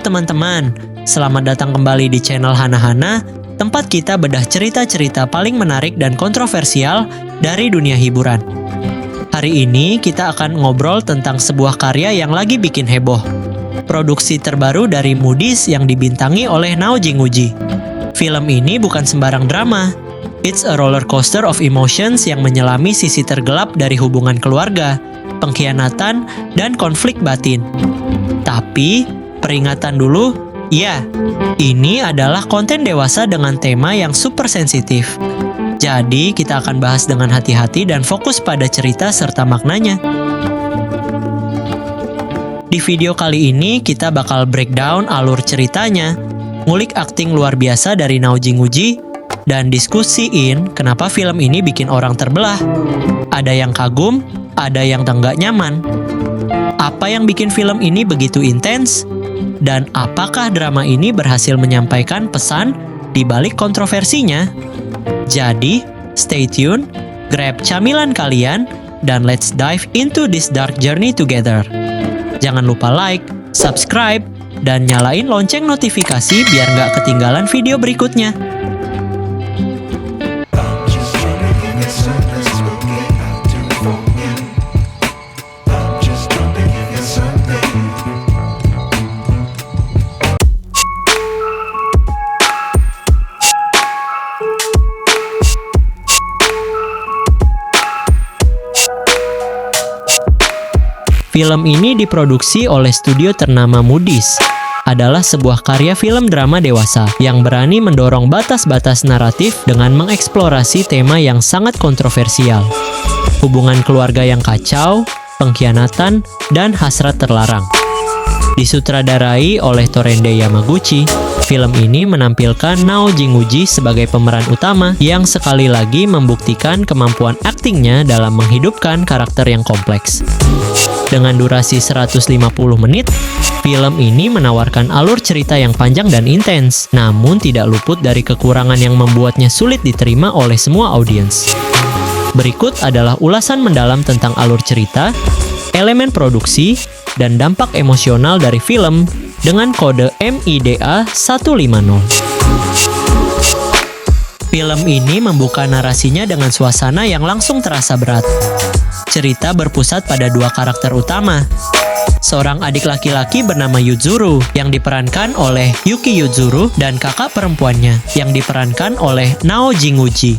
teman-teman, selamat datang kembali di channel Hana-Hana, tempat kita bedah cerita-cerita paling menarik dan kontroversial dari dunia hiburan. Hari ini kita akan ngobrol tentang sebuah karya yang lagi bikin heboh. Produksi terbaru dari Moody's yang dibintangi oleh Nao Jinguji. Film ini bukan sembarang drama. It's a roller coaster of emotions yang menyelami sisi tergelap dari hubungan keluarga, pengkhianatan, dan konflik batin. Tapi, peringatan dulu, ya, ini adalah konten dewasa dengan tema yang super sensitif. Jadi, kita akan bahas dengan hati-hati dan fokus pada cerita serta maknanya. Di video kali ini, kita bakal breakdown alur ceritanya, ngulik akting luar biasa dari Nao Jinguji, dan diskusiin kenapa film ini bikin orang terbelah. Ada yang kagum, ada yang nggak nyaman. Apa yang bikin film ini begitu intens? Dan apakah drama ini berhasil menyampaikan pesan di balik kontroversinya? Jadi, stay tune, grab camilan kalian, dan let's dive into this dark journey together. Jangan lupa like, subscribe, dan nyalain lonceng notifikasi biar nggak ketinggalan video berikutnya. Film ini diproduksi oleh studio ternama Moody's. Adalah sebuah karya film drama dewasa yang berani mendorong batas-batas naratif dengan mengeksplorasi tema yang sangat kontroversial. Hubungan keluarga yang kacau, pengkhianatan, dan hasrat terlarang. Disutradarai oleh Torende Yamaguchi, film ini menampilkan Nao Jinguji sebagai pemeran utama yang sekali lagi membuktikan kemampuan aktingnya dalam menghidupkan karakter yang kompleks. Dengan durasi 150 menit, film ini menawarkan alur cerita yang panjang dan intens, namun tidak luput dari kekurangan yang membuatnya sulit diterima oleh semua audiens. Berikut adalah ulasan mendalam tentang alur cerita, elemen produksi, dan dampak emosional dari film dengan kode MIDA 150. Film ini membuka narasinya dengan suasana yang langsung terasa berat. Cerita berpusat pada dua karakter utama. Seorang adik laki-laki bernama Yuzuru yang diperankan oleh Yuki Yuzuru dan kakak perempuannya yang diperankan oleh Nao Jinguji.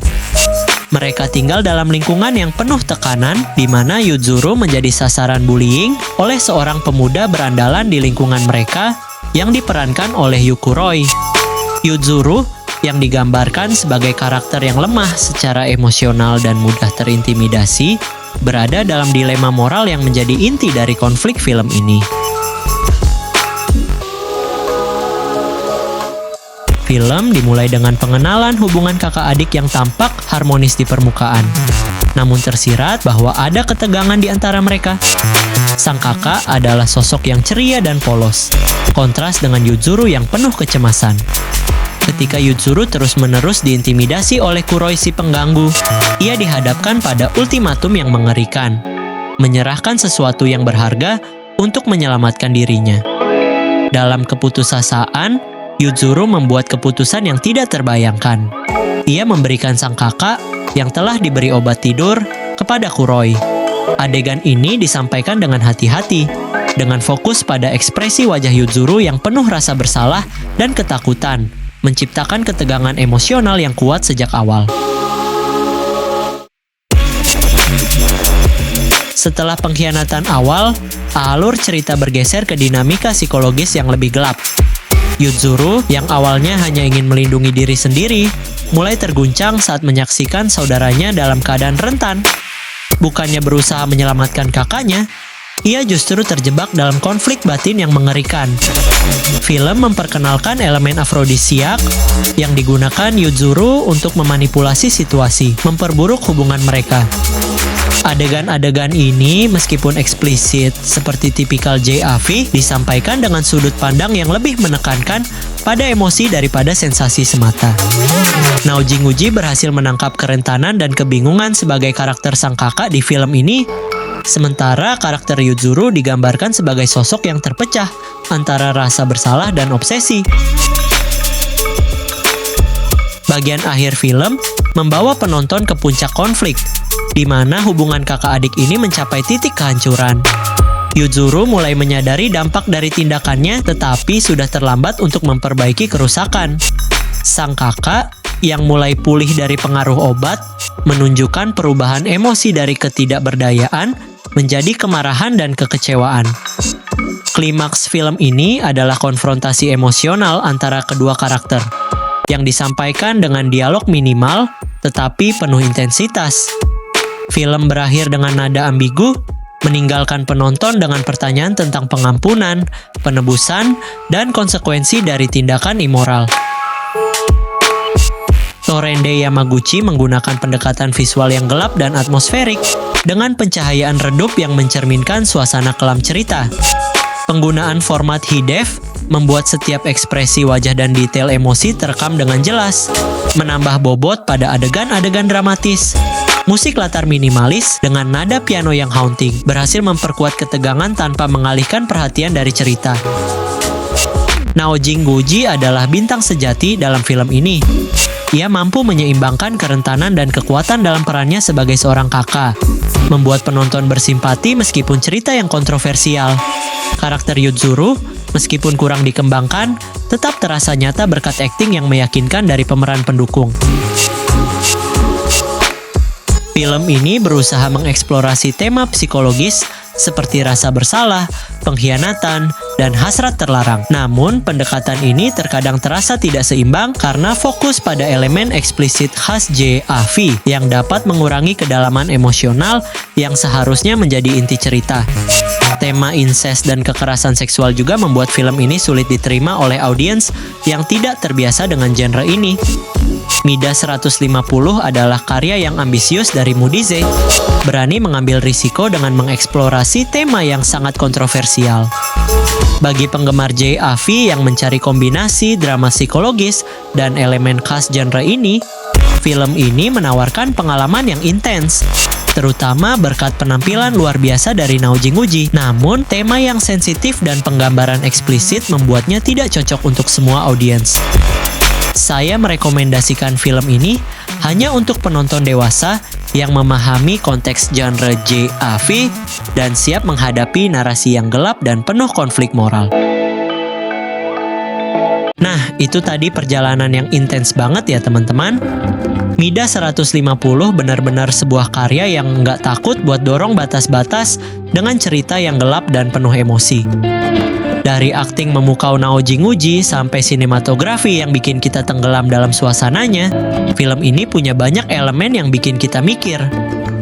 Mereka tinggal dalam lingkungan yang penuh tekanan di mana Yuzuru menjadi sasaran bullying oleh seorang pemuda berandalan di lingkungan mereka yang diperankan oleh Yukuroi. Yuzuru yang digambarkan sebagai karakter yang lemah secara emosional dan mudah terintimidasi, berada dalam dilema moral yang menjadi inti dari konflik film ini. Film dimulai dengan pengenalan hubungan kakak adik yang tampak harmonis di permukaan. Namun tersirat bahwa ada ketegangan di antara mereka. Sang kakak adalah sosok yang ceria dan polos, kontras dengan Yuzuru yang penuh kecemasan. Ketika Yuzuru terus-menerus diintimidasi oleh Kuroi si pengganggu, ia dihadapkan pada ultimatum yang mengerikan, menyerahkan sesuatu yang berharga untuk menyelamatkan dirinya. Dalam keputusasaan, Yuzuru membuat keputusan yang tidak terbayangkan. Ia memberikan sang kakak yang telah diberi obat tidur kepada Kuroi. Adegan ini disampaikan dengan hati-hati, dengan fokus pada ekspresi wajah Yuzuru yang penuh rasa bersalah dan ketakutan, menciptakan ketegangan emosional yang kuat sejak awal. Setelah pengkhianatan awal, alur cerita bergeser ke dinamika psikologis yang lebih gelap. Yuzuru, yang awalnya hanya ingin melindungi diri sendiri, mulai terguncang saat menyaksikan saudaranya dalam keadaan rentan. Bukannya berusaha menyelamatkan kakaknya, ia justru terjebak dalam konflik batin yang mengerikan. Film memperkenalkan elemen afrodisiak yang digunakan Yuzuru untuk memanipulasi situasi, memperburuk hubungan mereka. Adegan-adegan ini meskipun eksplisit seperti tipikal JAV, disampaikan dengan sudut pandang yang lebih menekankan pada emosi daripada sensasi semata. Nao Jinguji berhasil menangkap kerentanan dan kebingungan sebagai karakter sang kakak di film ini Sementara karakter Yuzuru digambarkan sebagai sosok yang terpecah antara rasa bersalah dan obsesi. Bagian akhir film membawa penonton ke puncak konflik, di mana hubungan kakak adik ini mencapai titik kehancuran. Yuzuru mulai menyadari dampak dari tindakannya, tetapi sudah terlambat untuk memperbaiki kerusakan. Sang kakak, yang mulai pulih dari pengaruh obat, menunjukkan perubahan emosi dari ketidakberdayaan menjadi kemarahan dan kekecewaan. Klimaks film ini adalah konfrontasi emosional antara kedua karakter, yang disampaikan dengan dialog minimal tetapi penuh intensitas. Film berakhir dengan nada ambigu, meninggalkan penonton dengan pertanyaan tentang pengampunan, penebusan, dan konsekuensi dari tindakan immoral. Torende Yamaguchi menggunakan pendekatan visual yang gelap dan atmosferik dengan pencahayaan redup yang mencerminkan suasana kelam cerita. Penggunaan format high-def membuat setiap ekspresi wajah dan detail emosi terekam dengan jelas, menambah bobot pada adegan-adegan dramatis. Musik latar minimalis dengan nada piano yang haunting berhasil memperkuat ketegangan tanpa mengalihkan perhatian dari cerita. Naojin Guji adalah bintang sejati dalam film ini. Ia mampu menyeimbangkan kerentanan dan kekuatan dalam perannya sebagai seorang kakak, membuat penonton bersimpati meskipun cerita yang kontroversial. Karakter Yuzuru, meskipun kurang dikembangkan, tetap terasa nyata berkat akting yang meyakinkan dari pemeran pendukung. Film ini berusaha mengeksplorasi tema psikologis seperti rasa bersalah, pengkhianatan, dan hasrat terlarang. Namun, pendekatan ini terkadang terasa tidak seimbang karena fokus pada elemen eksplisit khas JAV yang dapat mengurangi kedalaman emosional yang seharusnya menjadi inti cerita. Tema incest dan kekerasan seksual juga membuat film ini sulit diterima oleh audiens yang tidak terbiasa dengan genre ini. Midas 150 adalah karya yang ambisius dari Mudize, berani mengambil risiko dengan mengeksplorasi tema yang sangat kontroversial. Bagi penggemar JAV yang mencari kombinasi drama psikologis dan elemen khas genre ini, film ini menawarkan pengalaman yang intens, terutama berkat penampilan luar biasa dari Naojin Guji. Namun, tema yang sensitif dan penggambaran eksplisit membuatnya tidak cocok untuk semua audiens. Saya merekomendasikan film ini hanya untuk penonton dewasa yang memahami konteks genre JAV dan siap menghadapi narasi yang gelap dan penuh konflik moral. Nah, itu tadi perjalanan yang intens banget ya teman-teman. Midas 150 benar-benar sebuah karya yang nggak takut buat dorong batas-batas dengan cerita yang gelap dan penuh emosi. Dari akting memukau Naojin Guji sampai sinematografi yang bikin kita tenggelam dalam suasananya, film ini punya banyak elemen yang bikin kita mikir.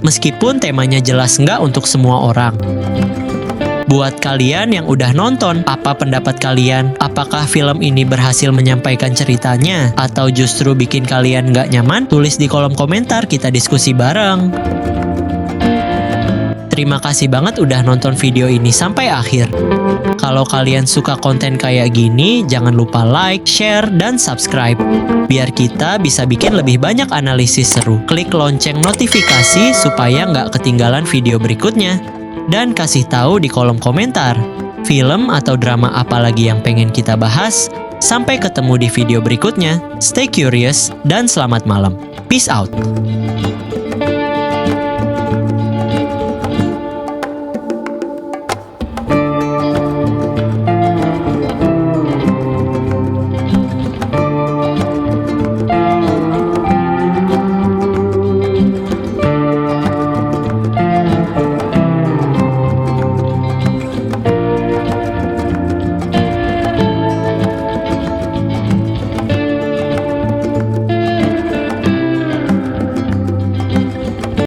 Meskipun temanya jelas nggak untuk semua orang. Buat kalian yang udah nonton, apa pendapat kalian? Apakah film ini berhasil menyampaikan ceritanya? Atau justru bikin kalian nggak nyaman? Tulis di kolom komentar, kita diskusi bareng. Terima kasih banget udah nonton video ini sampai akhir. Kalau kalian suka konten kayak gini, jangan lupa like, share, dan subscribe. Biar kita bisa bikin lebih banyak analisis seru. Klik lonceng notifikasi supaya nggak ketinggalan video berikutnya. Dan kasih tahu di kolom komentar, film atau drama apa lagi yang pengen kita bahas. Sampai ketemu di video berikutnya. Stay curious dan selamat malam. Peace out.